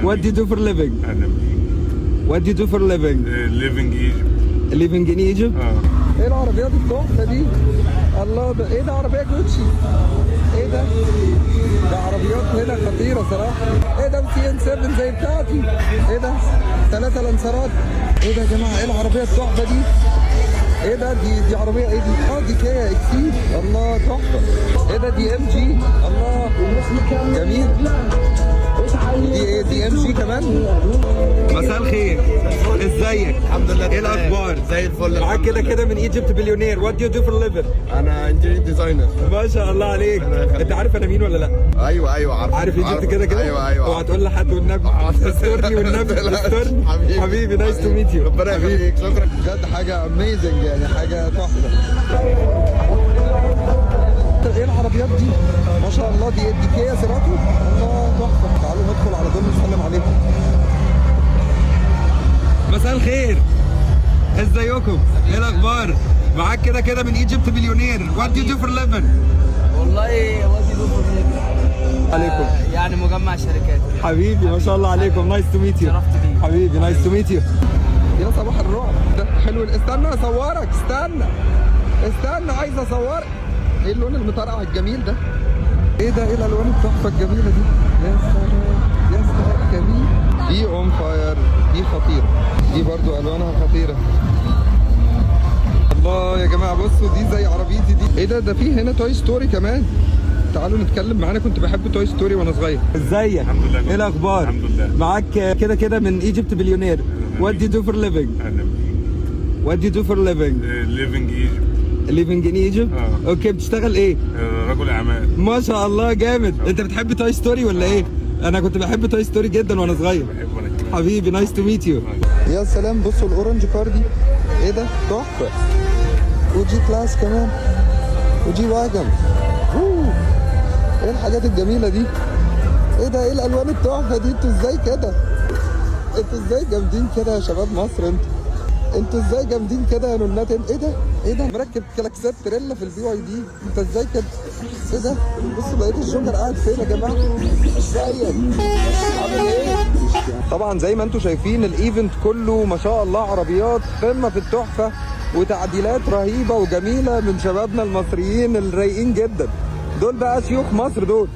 What do you do for living? What do you do for living? Living Egypt. Living in Egypt? ايه العربيات التحفة دي؟ الله، ده ايه ده؟ عربية جوتشي. ايه ده؟ ده عربيات هنا خطيرة صراحة. ايه ده؟ سي ان 7 زي بتاعتي. ايه ده؟ 3 لانسرات. ايه ده يا جماعة؟ ايه العربية التحفة دي؟ ايه ده؟ دي عربية ايه دي؟ دي كيا اكسيد. الله تحفة. ايه ده؟ دي ام جي. الله جميل. دي ايه؟ دي ام جي كمان. مساء الخير، ازيك؟ الحمد لله. ايه الاخبار؟ زي الفل. معاك كده من ايجيبت بليونير. وات دو يو دو فور ليفنج؟ انا انتيريور ديزاينر. ما شاء الله عليك. انت عارف انا مين ولا لا؟ ايوه عارف ايجيبت كده؟ ايوه اوعى تقول لحد والنبي. استرني والنبي، استرني حبيبي. نايس تو ميت يو. ربنا يخليك، شكرا. بجد حاجه اميزنج، يعني حاجه تحفه. ايه العربيات دي؟ ما شاء الله. دي كيا سيراتو. الله تحفه. تعالوا ندخل على دول نسلم عليهم. مساء الخير، ازيكم؟ ايه الاخبار؟ معاك كده من ايجيبت بليونير. وات دو يو دو فور ليفنج؟ والله وادي دوفر عليكم. يعني مجمع شركات. حبيبي ما شاء الله عليكم. نايس تو ميت يو. شرفت بيك حبيبي. نايس تو ميت يو. يا صباح الرعب. ده حلو. استنى اصورك. استنى عايز اصورك. ايه اللون المطرقع الجميل ده؟ ايه ده؟ ايه الالوان التحفه الجميله دي؟ يا سلام يا سلام، جميل. دي اون فاير، دي خطيره. دي برضو الوانها خطيره. الله يا جماعه بصوا، دي زي عربيتي دي. ايه ده في هنا توي ستوري كمان. تعالوا نتكلم معانا. كنت بحب توي ستوري وانا صغير. ازيك؟ الحمد لله. ايه الاخبار؟ الحمد لله. معاك كده من ايجيبت بليونير. وات دو يو دو فور ليفنج؟ وات دو يو دو فور ليفنج؟ ليفنج ايجيبت. ليفنج ان ايجيبت. اوكي. بتشتغل ايه؟ رجل اعمال. ما شاء الله جامد. انت بتحب توي ستوري ولا ايه؟ انا كنت بحب توي ستوري جدا وانا صغير. بحبه انا كمان. حبيبي. نايس تو ميت يو. يا سلام بصوا الاورنج كار دي. ايه ده؟ تحفه. وجي كلاس كمان، وجي واجن. ايه الحاجات الجميله دي؟ ايه ده؟ ايه الالوان التحفه دي؟ انتوا ازاي كده؟ انتوا ازاي جامدين كده يا شباب مصر؟ انتوا ازاي جامدين كده يا نونات؟ ايه ده؟ ايه ده؟ مركب كلاكسات تريلا في البي واي دي. انت ازاي كده؟ ايه ده؟ بصوا لقيت الجوكر قاعد فين يا جماعه؟ ازيك؟ عامل ايه؟ طبعا زي ما انتوا شايفين الايفنت كله ما شاء الله عربيات قمه في التحفه وتعديلات رهيبه وجميله من شبابنا المصريين الرايقين جدا. دول بقى شيوخ مصر دول.